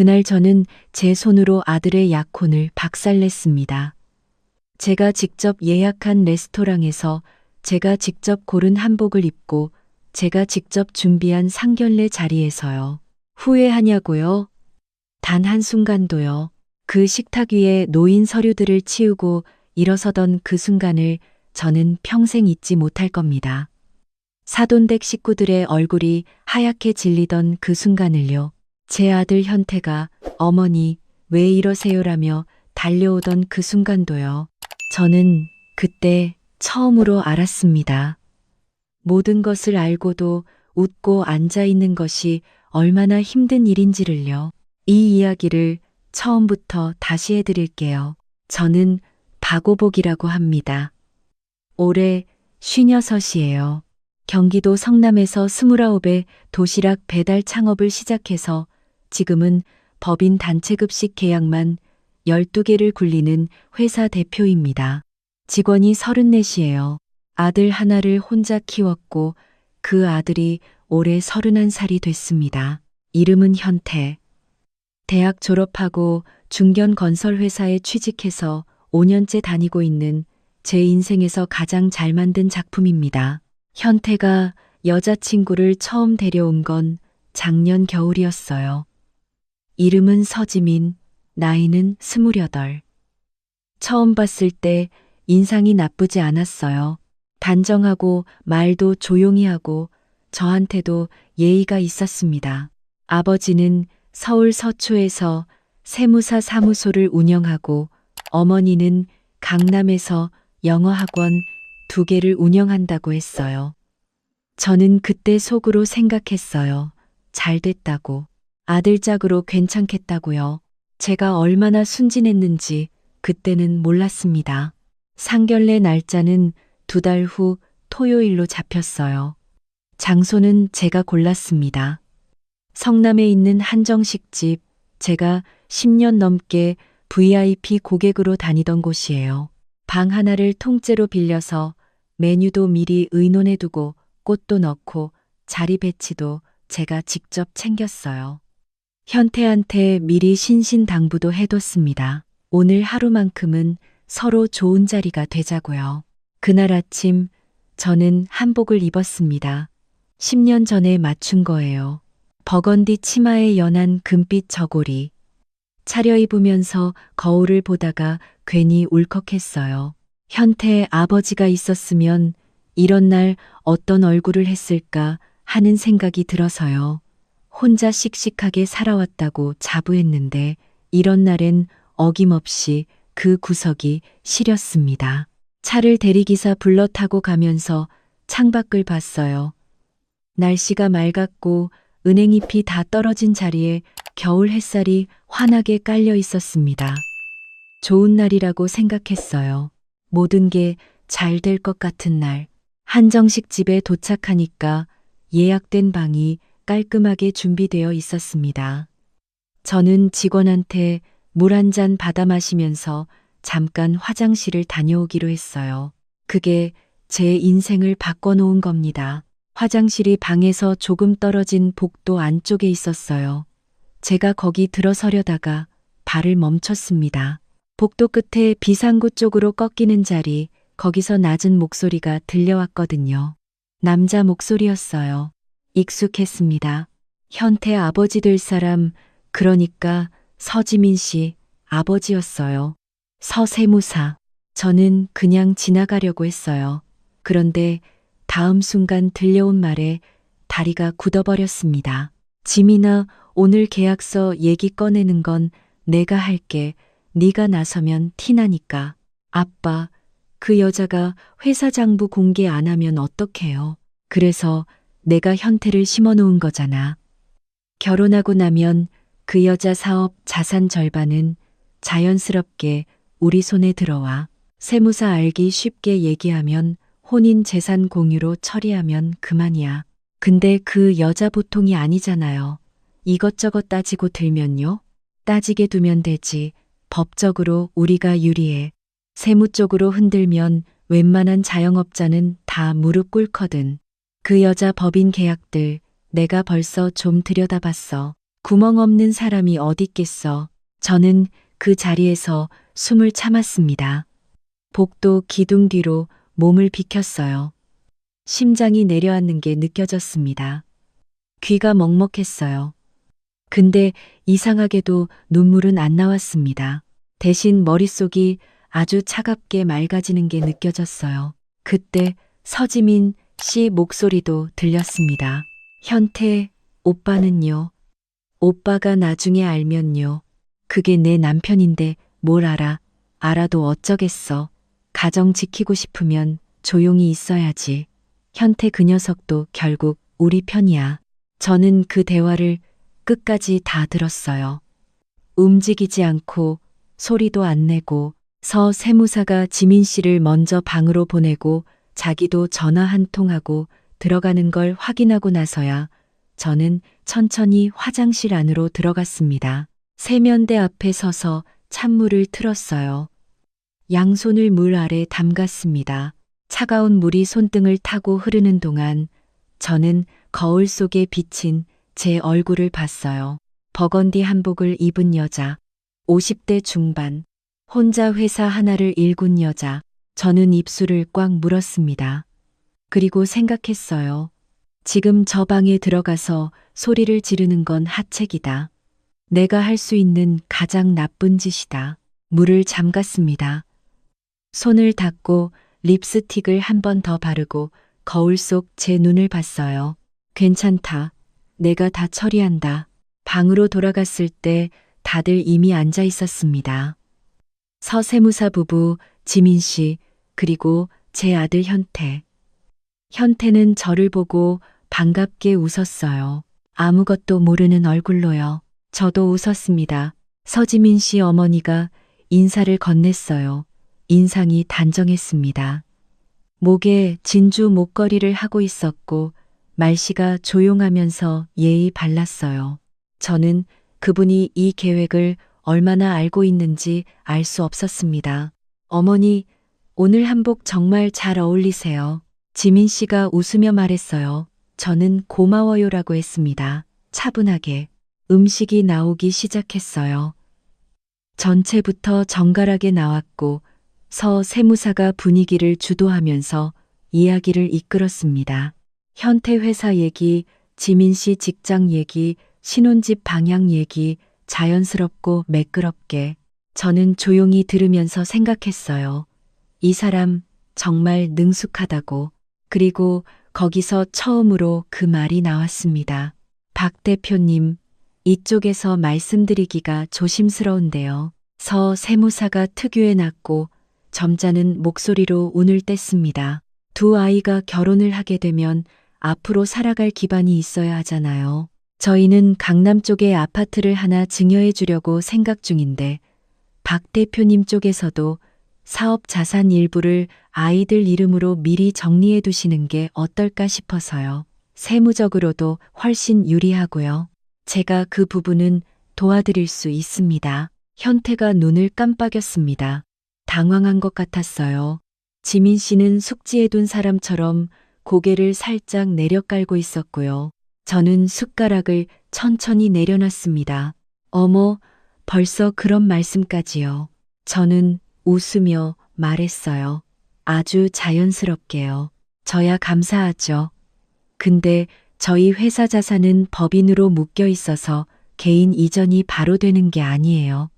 그날 저는 제 손으로 아들의 약혼을 박살냈습니다. 제가 직접 예약한 레스토랑에서 제가 직접 고른 한복을 입고 제가 직접 준비한 상견례 자리에서요. 후회하냐고요? 단 한순간도요. 그 식탁 위에 놓인 서류들을 치우고 일어서던 그 순간을 저는 평생 잊지 못할 겁니다. 사돈댁 식구들의 얼굴이 하얗게 질리던 그 순간을요. 제 아들 현태가 어머니 왜 이러세요라며 달려오던 그 순간도요. 저는 그때 처음으로 알았습니다. 모든 것을 알고도 웃고 앉아 있는 것이 얼마나 힘든 일인지를요. 이 이야기를 처음부터 다시 해드릴게요. 저는 박오복이라고 합니다. 올해 56이에요. 경기도 성남에서 29의 도시락 배달 창업을 시작해서 지금은 법인 단체급식 계약만 12개를 굴리는 회사 대표입니다. 직원이 34이에요. 아들 하나를 혼자 키웠고 그 아들이 올해 31살이 됐습니다. 이름은 현태. 대학 졸업하고 중견 건설회사에 취직해서 5년째 다니고 있는 제 인생에서 가장 잘 만든 작품입니다. 현태가 여자친구를 처음 데려온 건 작년 겨울이었어요. 이름은 서지민, 나이는 28. 처음 봤을 때 인상이 나쁘지 않았어요. 단정하고 말도 조용히 하고 저한테도 예의가 있었습니다. 아버지는 서울 서초에서 세무사 사무소를 운영하고 어머니는 강남에서 영어학원 2개를 운영한다고 했어요. 저는 그때 속으로 생각했어요. 잘 됐다고. 아들 짝으로 괜찮겠다고요. 제가 얼마나 순진했는지 그때는 몰랐습니다. 상견례 날짜는 2달 후 토요일로 잡혔어요. 장소는 제가 골랐습니다. 성남에 있는 한정식집, 제가 10년 넘게 VIP 고객으로 다니던 곳이에요. 방 하나를 통째로 빌려서 메뉴도 미리 의논해두고 꽃도 넣고 자리 배치도 제가 직접 챙겼어요. 현태한테 미리 신신당부도 해뒀습니다. 오늘 하루만큼은 서로 좋은 자리가 되자고요. 그날 아침 저는 한복을 입었습니다. 10년 전에 맞춘 거예요. 버건디 치마에 연한 금빛 저고리. 차려입으면서 거울을 보다가 괜히 울컥했어요. 현태의 아버지가 있었으면 이런 날 어떤 얼굴을 했을까 하는 생각이 들어서요. 혼자 씩씩하게 살아왔다고 자부했는데 이런 날엔 어김없이 그 구석이 시렸습니다. 차를 대리기사 불러 타고 가면서 창밖을 봤어요. 날씨가 맑았고 은행잎이 다 떨어진 자리에 겨울 햇살이 환하게 깔려 있었습니다. 좋은 날이라고 생각했어요. 모든 게 잘 될 것 같은 날. 한정식 집에 도착하니까 예약된 방이 깔끔하게 준비되어 있었습니다. 저는 직원한테 물 한 잔 받아 마시면서 잠깐 화장실을 다녀오기로 했어요. 그게 제 인생을 바꿔놓은 겁니다. 화장실이 방에서 조금 떨어진 복도 안쪽에 있었어요. 제가 거기 들어서려다가 발을 멈췄습니다. 복도 끝에 비상구 쪽으로 꺾이는 자리, 거기서 낮은 목소리가 들려왔거든요. 남자 목소리였어요. 익숙했습니다. 현태 아버지 될 사람, 그러니까 서지민 씨 아버지였어요. 서세무사. 저는 그냥 지나가려고 했어요. 그런데 다음 순간 들려온 말에 다리가 굳어버렸습니다. 지민아, 오늘 계약서 얘기 꺼내는 건 내가 할게. 네가 나서면 티나니까. 아빠, 그 여자가 회사 장부 공개 안 하면 어떡해요? 그래서 내가 현태를 심어놓은 거잖아. 결혼하고 나면 그 여자 사업 자산 절반은 자연스럽게 우리 손에 들어와. 세무사 알기 쉽게 얘기하면 혼인 재산 공유로 처리하면 그만이야. 근데 그 여자 보통이 아니잖아요. 이것저것 따지고 들면요. 따지게 두면 되지. 법적으로 우리가 유리해. 세무 쪽으로 흔들면 웬만한 자영업자는 다 무릎 꿇거든. 그 여자 법인 계약들 내가 벌써 좀 들여다봤어. 구멍 없는 사람이 어딨겠어. 저는 그 자리에서 숨을 참았습니다. 복도 기둥 뒤로 몸을 비켰어요. 심장이 내려앉는 게 느껴졌습니다. 귀가 먹먹했어요. 근데 이상하게도 눈물은 안 나왔습니다. 대신 머릿속이 아주 차갑게 맑아지는 게 느껴졌어요. 그때 서지민 씨 목소리도 들렸습니다. 현태, 오빠는요? 오빠가 나중에 알면요. 그게 내 남편인데 뭘 알아? 알아도 어쩌겠어. 가정 지키고 싶으면 조용히 있어야지. 현태 그 녀석도 결국 우리 편이야. 저는 그 대화를 끝까지 다 들었어요. 움직이지 않고 소리도 안 내고 서 세무사가 지민 씨를 먼저 방으로 보내고 자기도 전화 한 통하고 들어가는 걸 확인하고 나서야 저는 천천히 화장실 안으로 들어갔습니다. 세면대 앞에 서서 찬물을 틀었어요. 양손을 물 아래 담갔습니다. 차가운 물이 손등을 타고 흐르는 동안 저는 거울 속에 비친 제 얼굴을 봤어요. 버건디 한복을 입은 여자, 50대 중반, 혼자 회사 하나를 일군 여자. 저는 입술을 꽉 물었습니다. 그리고 생각했어요. 지금 저 방에 들어가서 소리를 지르는 건 하책이다. 내가 할 수 있는 가장 나쁜 짓이다. 물을 잠갔습니다. 손을 닦고 립스틱을 한 번 더 바르고 거울 속 제 눈을 봤어요. 괜찮다. 내가 다 처리한다. 방으로 돌아갔을 때 다들 이미 앉아 있었습니다. 서세무사 부부, 지민 씨, 그리고 제 아들 현태. 현태는 저를 보고 반갑게 웃었어요. 아무것도 모르는 얼굴로요. 저도 웃었습니다. 서지민 씨 어머니가 인사를 건넸어요. 인상이 단정했습니다. 목에 진주 목걸이를 하고 있었고 말씨가 조용하면서 예의 발랐어요. 저는 그분이 이 계획을 얼마나 알고 있는지 알 수 없었습니다. 어머니, 오늘 한복 정말 잘 어울리세요. 지민 씨가 웃으며 말했어요. 저는 고마워요라고 했습니다. 차분하게. 음식이 나오기 시작했어요. 전체부터 정갈하게 나왔고 서 세무사가 분위기를 주도하면서 이야기를 이끌었습니다. 현태 회사 얘기, 지민 씨 직장 얘기, 신혼집 방향 얘기, 자연스럽고 매끄럽게. 저는 조용히 들으면서 생각했어요. 이 사람 정말 능숙하다고. 그리고 거기서 처음으로 그 말이 나왔습니다. 박 대표님, 이쪽에서 말씀드리기가 조심스러운데요. 서 세무사가 특유의 낮고 점잖은 목소리로 운을 뗐습니다. 두 아이가 결혼을 하게 되면 앞으로 살아갈 기반이 있어야 하잖아요. 저희는 강남 쪽에 아파트를 하나 증여해 주려고 생각 중인데 박 대표님 쪽에서도 사업 자산 일부를 아이들 이름으로 미리 정리해 두시는 게 어떨까 싶어서요. 세무적으로도 훨씬 유리하고요. 제가 그 부분은 도와드릴 수 있습니다. 현태가 눈을 깜빡였습니다. 당황한 것 같았어요. 지민 씨는 숙지해둔 사람처럼 고개를 살짝 내려깔고 있었고요. 저는 숟가락을 천천히 내려놨습니다. 어머, 벌써 그런 말씀까지요. 저는 웃으며 말했어요. 아주 자연스럽게요. 저야 감사하죠. 근데 저희 회사 자산은 법인으로 묶여 있어서 개인 이전이 바로 되는 게 아니에요.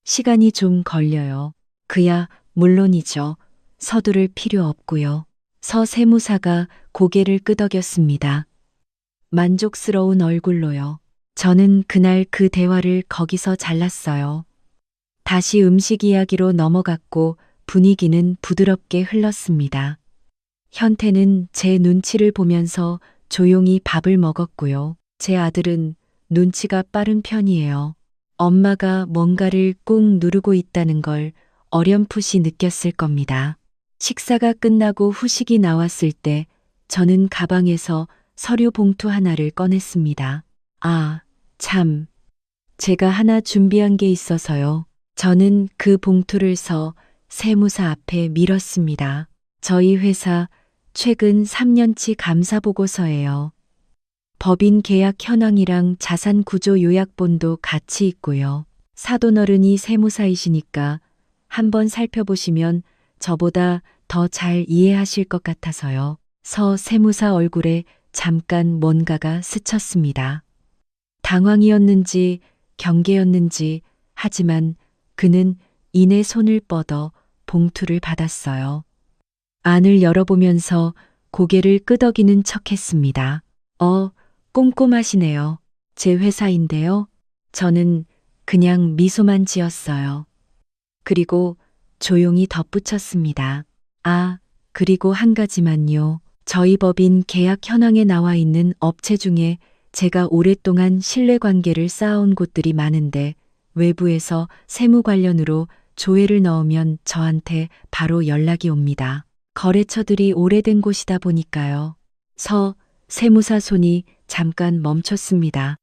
시간이 좀 걸려요. 그야 물론이죠. 서두를 필요 없고요. 서 세무사가 고개를 끄덕였습니다. 만족스러운 얼굴로요. 저는 그날 그 대화를 거기서 잘랐어요. 다시 음식 이야기로 넘어갔고 분위기는 부드럽게 흘렀습니다. 현태는 제 눈치를 보면서 조용히 밥을 먹었고요. 제 아들은 눈치가 빠른 편이에요. 엄마가 뭔가를 꾹 누르고 있다는 걸 어렴풋이 느꼈을 겁니다. 식사가 끝나고 후식이 나왔을 때 저는 가방에서 서류 봉투 하나를 꺼냈습니다. 아, 참. 제가 하나 준비한 게 있어서요. 저는 그 봉투를 서 세무사 앞에 밀었습니다. 저희 회사 최근 3년치 감사 보고서예요. 법인 계약 현황이랑 자산 구조 요약본도 같이 있고요. 사돈어른이 세무사이시니까 한번 살펴보시면 저보다 더 잘 이해하실 것 같아서요. 서 세무사 얼굴에 잠깐 뭔가가 스쳤습니다. 당황이었는지 경계였는지 하지만 그는 이내 손을 뻗어 봉투를 받았어요. 안을 열어보면서 고개를 끄덕이는 척했습니다. 꼼꼼하시네요. 제 회사인데요. 저는 그냥 미소만 지었어요. 그리고 조용히 덧붙였습니다. 그리고 한 가지만요. 저희 법인 계약 현황에 나와 있는 업체 중에 제가 오랫동안 신뢰관계를 쌓아온 곳들이 많은데 외부에서 세무 관련으로 조회를 넣으면 저한테 바로 연락이 옵니다. 거래처들이 오래된 곳이다 보니까요. 서 세무사 손이 잠깐 멈췄습니다.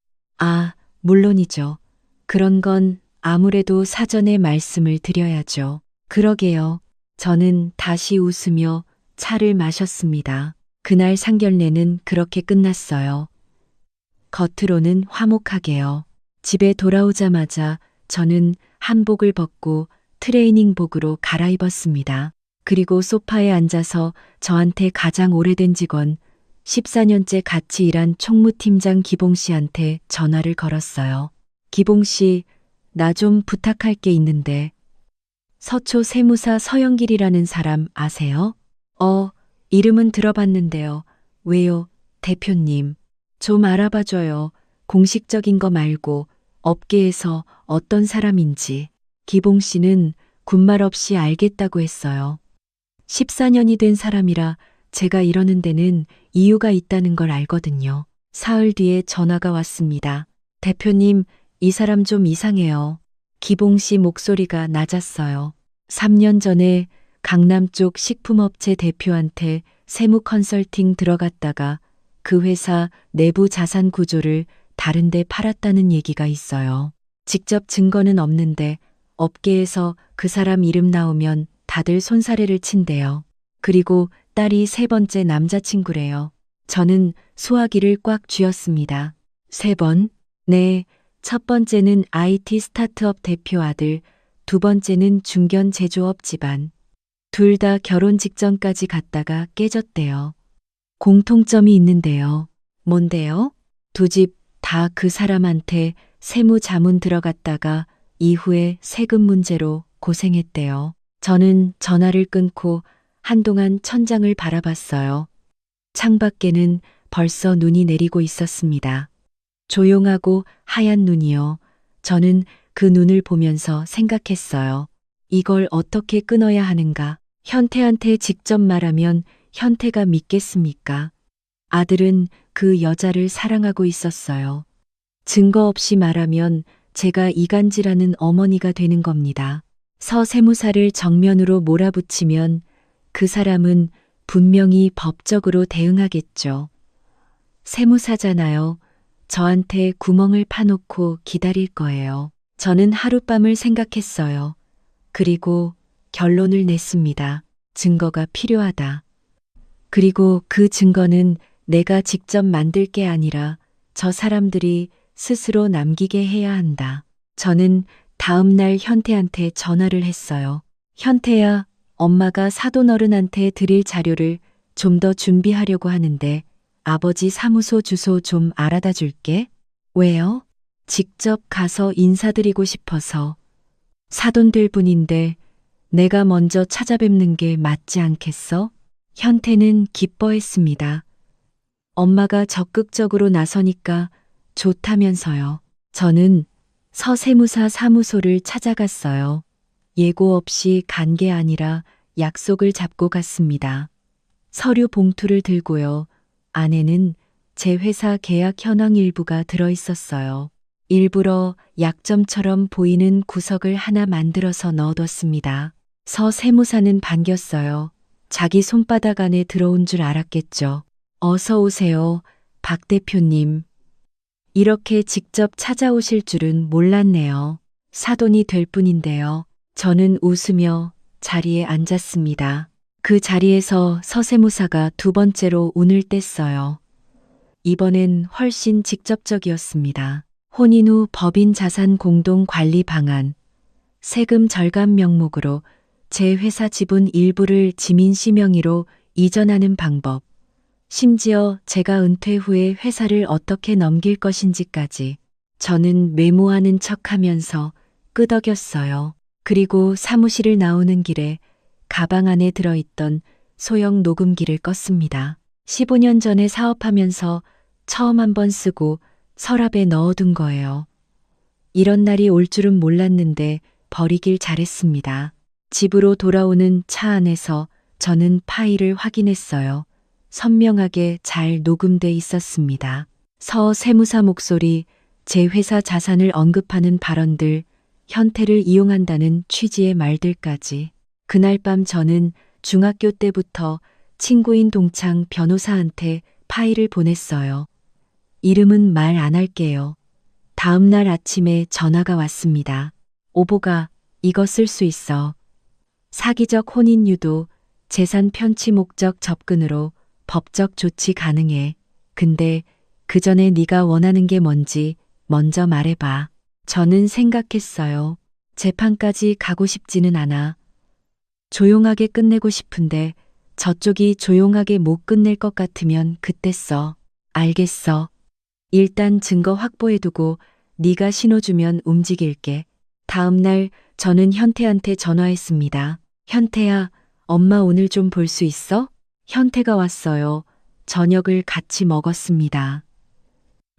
물론이죠. 그런 건 아무래도 사전에 말씀을 드려야죠. 그러게요. 저는 다시 웃으며 차를 마셨습니다. 그날 상견례는 그렇게 끝났어요. 겉으로는 화목하게요. 집에 돌아오자마자 저는 한복을 벗고 트레이닝복으로 갈아입었습니다. 그리고 소파에 앉아서 저한테 가장 오래된 직원, 14년째 같이 일한 총무팀장 기봉 씨한테 전화를 걸었어요. 기봉 씨, 나 좀 부탁할 게 있는데. 서초 세무사 서영길이라는 사람 아세요? 이름은 들어봤는데요. 왜요, 대표님? 좀 알아봐줘요. 공식적인 거 말고 업계에서 어떤 사람인지. 기봉 씨는 군말 없이 알겠다고 했어요. 14년이 된 사람이라 제가 이러는 데는 이유가 있다는 걸 알거든요. 사흘 뒤에 전화가 왔습니다. 대표님, 이 사람 좀 이상해요. 기봉 씨 목소리가 낮았어요. 3년 전에 강남 쪽 식품업체 대표한테 세무 컨설팅 들어갔다가 그 회사 내부 자산 구조를 다른 데 팔았다는 얘기가 있어요. 직접 증거는 없는데 업계에서 그 사람 이름 나오면 다들 손사래를 친대요. 그리고 딸이 세 번째 남자친구래요. 저는 소화기를 꽉 쥐었습니다. 3번? 네, 첫 번째는 IT 스타트업 대표 아들, 두 번째는 중견 제조업 집안. 둘 다 결혼 직전까지 갔다가 깨졌대요. 공통점이 있는데요. 뭔데요? 두 집 다 그 사람한테 세무 자문 들어갔다가 이후에 세금 문제로 고생했대요. 저는 전화를 끊고 한동안 천장을 바라봤어요. 창밖에는 벌써 눈이 내리고 있었습니다. 조용하고 하얀 눈이요. 저는 그 눈을 보면서 생각했어요. 이걸 어떻게 끊어야 하는가? 현태한테 직접 말하면 현태가 믿겠습니까? 아들은 그 여자를 사랑하고 있었어요. 증거 없이 말하면 제가 이간질하는 어머니가 되는 겁니다. 서 세무사를 정면으로 몰아붙이면 그 사람은 분명히 법적으로 대응하겠죠. 세무사잖아요. 저한테 구멍을 파놓고 기다릴 거예요. 저는 하룻밤을 생각했어요. 그리고 결론을 냈습니다. 증거가 필요하다. 그리고 그 증거는 내가 직접 만들 게 아니라 저 사람들이 스스로 남기게 해야 한다. 저는 다음 날 현태한테 전화를 했어요. 현태야, 엄마가 사돈어른한테 드릴 자료를 좀 더 준비하려고 하는데 아버지 사무소 주소 좀 알아다 줄게. 왜요? 직접 가서 인사드리고 싶어서. 사돈 될 분인데 내가 먼저 찾아뵙는 게 맞지 않겠어? 현태는 기뻐했습니다. 엄마가 적극적으로 나서니까 좋다면서요. 저는 서세무사 사무소를 찾아갔어요. 예고 없이 간 게 아니라 약속을 잡고 갔습니다. 서류 봉투를 들고요. 안에는 제 회사 계약 현황 일부가 들어 있었어요. 일부러 약점처럼 보이는 구석을 하나 만들어서 넣어뒀습니다. 서 세무사는 반겼어요. 자기 손바닥 안에 들어온 줄 알았겠죠. 어서 오세요, 박 대표님. 이렇게 직접 찾아오실 줄은 몰랐네요. 사돈이 될 뿐인데요. 저는 웃으며 자리에 앉았습니다. 그 자리에서 서세무사가 두 번째로 운을 뗐어요. 이번엔 훨씬 직접적이었습니다. 혼인 후 법인 자산 공동 관리 방안, 세금 절감 명목으로 제 회사 지분 일부를 지민 씨 명의로 이전하는 방법, 심지어 제가 은퇴 후에 회사를 어떻게 넘길 것인지까지 저는 메모하는 척 하면서 끄덕였어요. 그리고 사무실을 나오는 길에 가방 안에 들어있던 소형 녹음기를 껐습니다. 15년 전에 사업하면서 처음 한번 쓰고 서랍에 넣어둔 거예요. 이런 날이 올 줄은 몰랐는데 버리길 잘했습니다. 집으로 돌아오는 차 안에서 저는 파일을 확인했어요. 선명하게 잘 녹음돼 있었습니다. 서 세무사 목소리, 제 회사 자산을 언급하는 발언들, 현태를 이용한다는 취지의 말들까지. 그날 밤 저는 중학교 때부터 친구인 동창 변호사한테 파일을 보냈어요. 이름은 말 안 할게요. 다음 날 아침에 전화가 왔습니다. 오보가 이거 쓸 수 있어. 사기적 혼인 유도, 재산 편취 목적 접근으로 법적 조치 가능해. 근데 그 전에 네가 원하는 게 뭔지 먼저 말해봐. 저는 생각했어요. 재판까지 가고 싶지는 않아. 조용하게 끝내고 싶은데 저쪽이 조용하게 못 끝낼 것 같으면 그때 써. 알겠어. 일단 증거 확보해두고 네가 신호 주면 움직일게. 다음 날 저는 현태한테 전화했습니다. 현태야, 엄마 오늘 좀 볼 수 있어? 현태가 왔어요. 저녁을 같이 먹었습니다.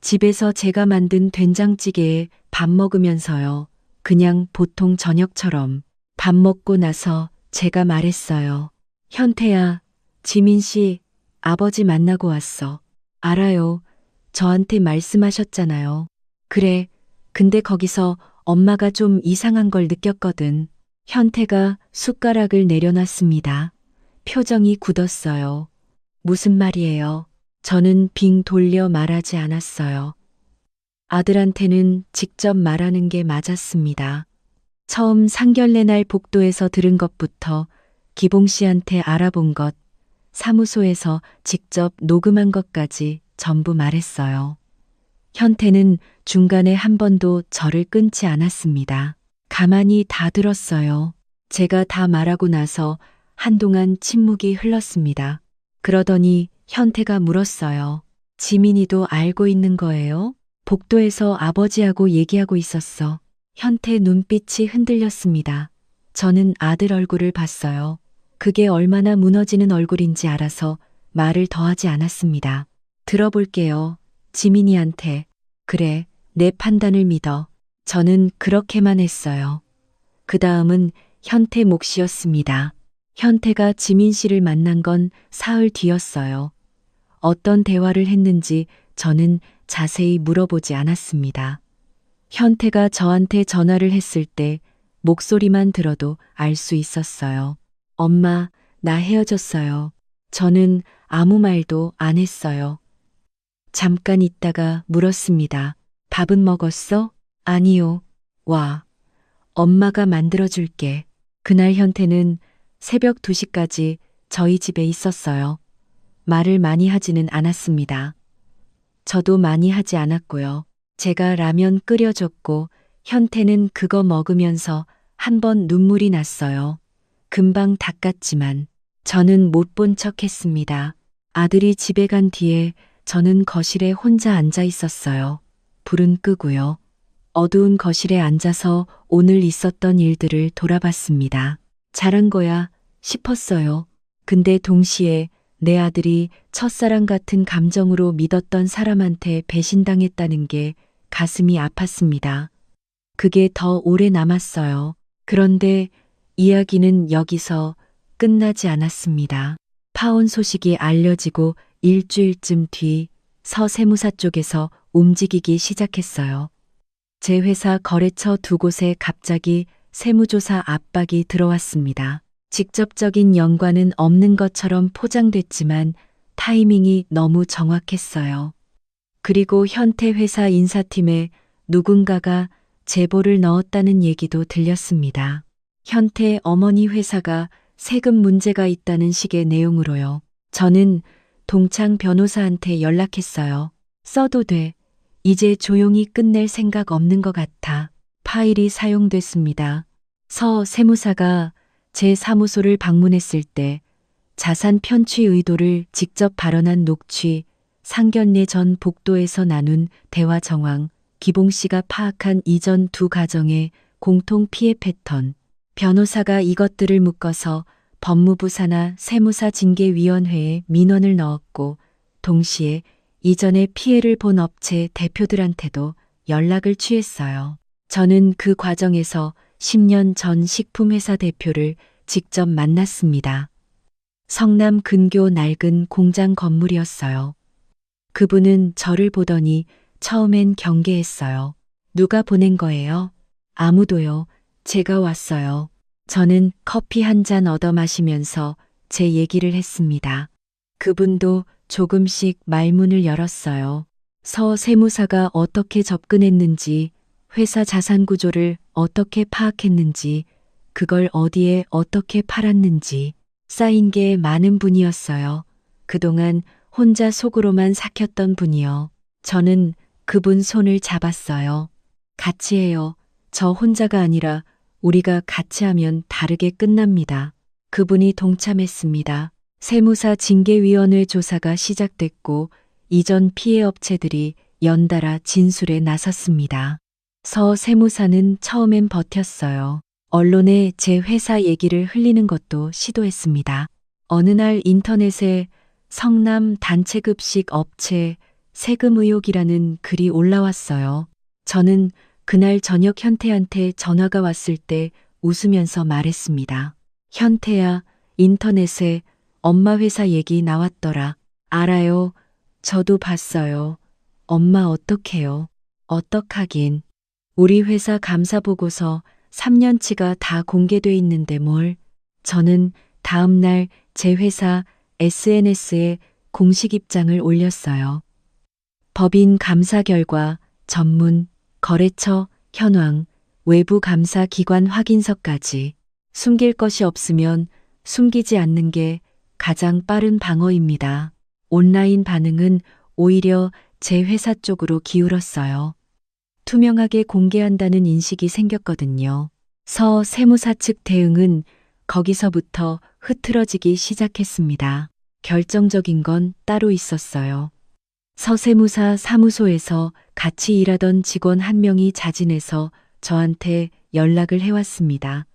집에서 제가 만든 된장찌개에 밥 먹으면서요. 그냥 보통 저녁처럼. 밥 먹고 나서 제가 말했어요. 현태야, 지민 씨, 아버지 만나고 왔어. 알아요. 저한테 말씀하셨잖아요. 그래, 근데 거기서 엄마가 좀 이상한 걸 느꼈거든. 현태가 숟가락을 내려놨습니다. 표정이 굳었어요. 무슨 말이에요? 저는 빙 돌려 말하지 않았어요. 아들한테는 직접 말하는 게 맞았습니다. 처음 상견례 날 복도에서 들은 것부터 기봉 씨한테 알아본 것, 사무소에서 직접 녹음한 것까지 전부 말했어요. 현태는 중간에 한 번도 저를 끊지 않았습니다. 가만히 다 들었어요. 제가 다 말하고 나서 한동안 침묵이 흘렀습니다. 그러더니 현태가 물었어요. 지민이도 알고 있는 거예요? 복도에서 아버지하고 얘기하고 있었어. 현태 눈빛이 흔들렸습니다. 저는 아들 얼굴을 봤어요. 그게 얼마나 무너지는 얼굴인지 알아서 말을 더하지 않았습니다. 들어볼게요. 지민이한테. 그래, 내 판단을 믿어. 저는 그렇게만 했어요. 그 다음은 현태 몫이었습니다. 현태가 지민 씨를 만난 건 사흘 뒤였어요. 어떤 대화를 했는지 저는 자세히 물어보지 않았습니다. 현태가 저한테 전화를 했을 때 목소리만 들어도 알 수 있었어요. 엄마, 나 헤어졌어요. 저는 아무 말도 안 했어요. 잠깐 있다가 물었습니다. 밥은 먹었어? 아니요. 와, 엄마가 만들어줄게. 그날 현태는 새벽 2시까지 저희 집에 있었어요. 말을 많이 하지는 않았습니다. 저도 많이 하지 않았고요. 제가 라면 끓여줬고 현태는 그거 먹으면서 한 번 눈물이 났어요. 금방 닦았지만 저는 못 본 척 했습니다. 아들이 집에 간 뒤에 저는 거실에 혼자 앉아 있었어요. 불은 끄고요. 어두운 거실에 앉아서 오늘 있었던 일들을 돌아봤습니다. 잘한 거야 싶었어요. 근데 동시에 내 아들이 첫사랑 같은 감정으로 믿었던 사람한테 배신당했다는 게 가슴이 아팠습니다. 그게 더 오래 남았어요. 그런데 이야기는 여기서 끝나지 않았습니다. 파혼 소식이 알려지고 일주일쯤 뒤 서 세무사 쪽에서 움직이기 시작했어요. 제 회사 거래처 2곳에 갑자기 세무조사 압박이 들어왔습니다. 직접적인 연관은 없는 것처럼 포장됐지만 타이밍이 너무 정확했어요. 그리고 현태 회사 인사팀에 누군가가 제보를 넣었다는 얘기도 들렸습니다. 현태 어머니 회사가 세금 문제가 있다는 식의 내용으로요. 저는 동창 변호사한테 연락했어요. 써도 돼. 이제 조용히 끝낼 생각 없는 것 같아. 파일이 사용됐습니다. 서 세무사가 제 사무소를 방문했을 때 자산 편취 의도를 직접 발언한 녹취, 상견례 전 복도에서 나눈 대화 정황, 기봉 씨가 파악한 이전 두 가정의 공통 피해 패턴, 변호사가 이것들을 묶어서 법무부 산하 세무사 징계위원회에 민원을 넣었고 동시에 이전에 피해를 본 업체 대표들한테도 연락을 취했어요. 저는 그 과정에서 10년 전 식품회사 대표를 직접 만났습니다. 성남 근교 낡은 공장 건물이었어요. 그분은 저를 보더니 처음엔 경계했어요. 누가 보낸 거예요? 아무도요. 제가 왔어요. 저는 커피 한 잔 얻어 마시면서 제 얘기를 했습니다. 그분도 조금씩 말문을 열었어요. 서 세무사가 어떻게 접근했는지, 회사 자산 구조를 어떻게 파악했는지, 그걸 어디에 어떻게 팔았는지 쌓인 게 많은 분이었어요. 그동안 혼자 속으로만 삭혔던 분이요. 저는 그분 손을 잡았어요. 같이 해요. 저 혼자가 아니라 우리가 같이 하면 다르게 끝납니다. 그분이 동참했습니다. 세무사 징계위원회 조사가 시작됐고 이전 피해 업체들이 연달아 진술에 나섰습니다. 서 세무사는 처음엔 버텼어요. 언론에 제 회사 얘기를 흘리는 것도 시도했습니다. 어느 날 인터넷에 성남 단체급식 업체 세금 의혹이라는 글이 올라왔어요. 저는 그날 저녁 현태한테 전화가 왔을 때 웃으면서 말했습니다. 현태야, 인터넷에 엄마 회사 얘기 나왔더라. 알아요. 저도 봤어요. 엄마 어떡해요? 어떡하긴. 우리 회사 감사 보고서 3년치가 다 공개돼 있는데 뭘. 저는 다음 날 제 회사 SNS에 공식 입장을 올렸어요. 법인 감사 결과, 전문, 거래처, 현황, 외부 감사 기관 확인서까지. 숨길 것이 없으면 숨기지 않는 게 가장 빠른 방어입니다. 온라인 반응은 오히려 제 회사 쪽으로 기울었어요. 투명하게 공개한다는 인식이 생겼거든요. 서 세무사 측 대응은 거기서부터 흐트러지기 시작했습니다. 결정적인 건 따로 있었어요. 서 세무사 사무소에서 같이 일하던 직원 한 명이 자진해서 저한테 연락을 해왔습니다.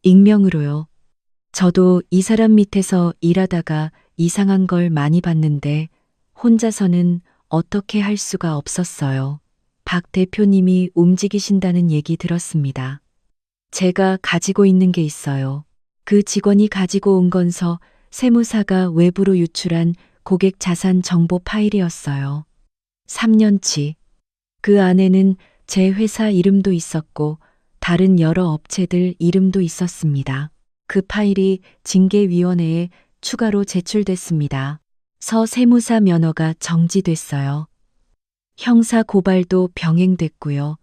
익명으로요. 저도 이 사람 밑에서 일하다가 이상한 걸 많이 봤는데 혼자서는 어떻게 할 수가 없었어요. 박 대표님이 움직이신다는 얘기 들었습니다. 제가 가지고 있는 게 있어요. 그 직원이 가지고 온 건서 세무사가 외부로 유출한 고객 자산 정보 파일이었어요. 3년치. 그 안에는 제 회사 이름도 있었고 다른 여러 업체들 이름도 있었습니다. 그 파일이 징계위원회에 추가로 제출됐습니다. 서 세무사 면허가 정지됐어요. 형사 고발도 병행됐고요.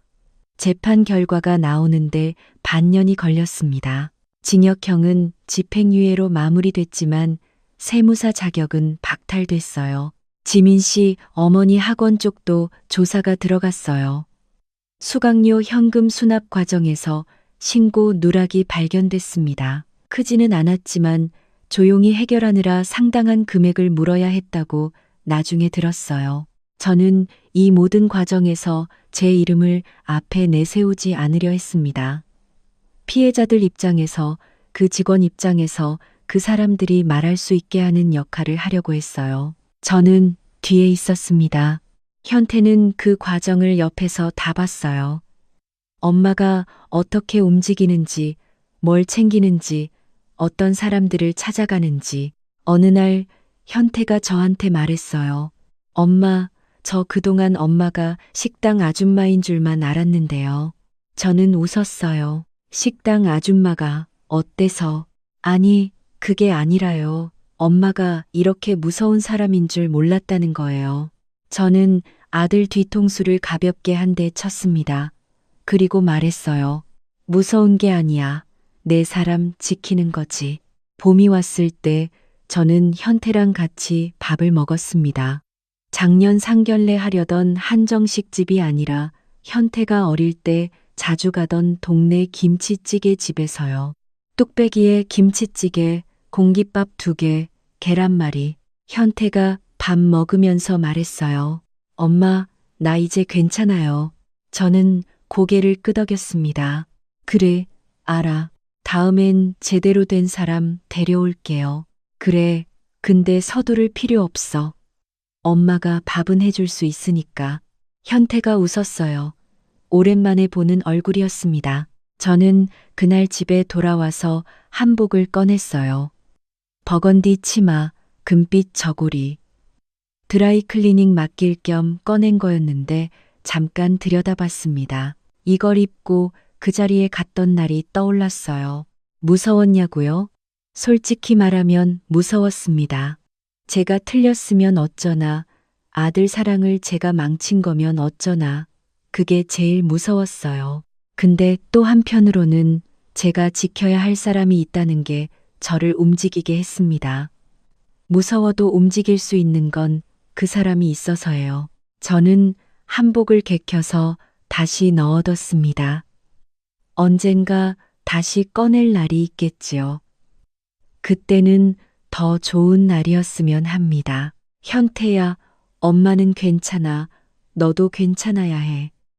재판 결과가 나오는데 반년이 걸렸습니다. 징역형은 집행유예로 마무리됐지만 세무사 자격은 박탈됐어요. 지민 씨 어머니 학원 쪽도 조사가 들어갔어요. 수강료 현금 수납 과정에서 신고 누락이 발견됐습니다. 크지는 않았지만 조용히 해결하느라 상당한 금액을 물어야 했다고 나중에 들었어요. 저는 이 모든 과정에서 제 이름을 앞에 내세우지 않으려 했습니다. 피해자들 입장에서, 그 직원 입장에서 그 사람들이 말할 수 있게 하는 역할을 하려고 했어요. 저는 뒤에 있었습니다. 현태는 그 과정을 옆에서 다 봤어요. 엄마가 어떻게 움직이는지, 뭘 챙기는지, 어떤 사람들을 찾아가는지. 어느 날 현태가 저한테 말했어요. 엄마, 저 그동안 엄마가 식당 아줌마인 줄만 알았는데요. 저는 웃었어요. 식당 아줌마가 어때서? 아니, 그게 아니라요. 엄마가 이렇게 무서운 사람인 줄 몰랐다는 거예요. 저는 아들 뒤통수를 가볍게 한 대 쳤습니다. 그리고 말했어요. 무서운 게 아니야. 내 사람 지키는 거지. 봄이 왔을 때 저는 현태랑 같이 밥을 먹었습니다. 작년 상견례 하려던 한정식 집이 아니라 현태가 어릴 때 자주 가던 동네 김치찌개 집에서요. 뚝배기에 김치찌개, 공깃밥 2개, 계란말이. 현태가 밥 먹으면서 말했어요. 엄마, 나 이제 괜찮아요. 저는 고개를 끄덕였습니다. 그래, 알아. 다음엔 제대로 된 사람 데려올게요. 그래, 근데 서두를 필요 없어. 엄마가 밥은 해줄 수 있으니까. 현태가 웃었어요. 오랜만에 보는 얼굴이었습니다. 저는 그날 집에 돌아와서 한복을 꺼냈어요. 버건디 치마, 금빛 저고리. 드라이클리닝 맡길 겸 꺼낸 거였는데 잠깐 들여다봤습니다. 이걸 입고 그 자리에 갔던 날이 떠올랐어요. 무서웠냐고요? 솔직히 말하면 무서웠습니다. 제가 틀렸으면 어쩌나, 아들 사랑을 제가 망친 거면 어쩌나, 그게 제일 무서웠어요. 근데 또 한편으로는 제가 지켜야 할 사람이 있다는 게 저를 움직이게 했습니다. 무서워도 움직일 수 있는 건 그 사람이 있어서예요. 저는 한복을 개켜서 다시 넣어뒀습니다. 언젠가 다시 꺼낼 날이 있겠지요. 그때는 더 좋은 날이었으면 합니다. 현태야, 엄마는 괜찮아. 너도 괜찮아야 해.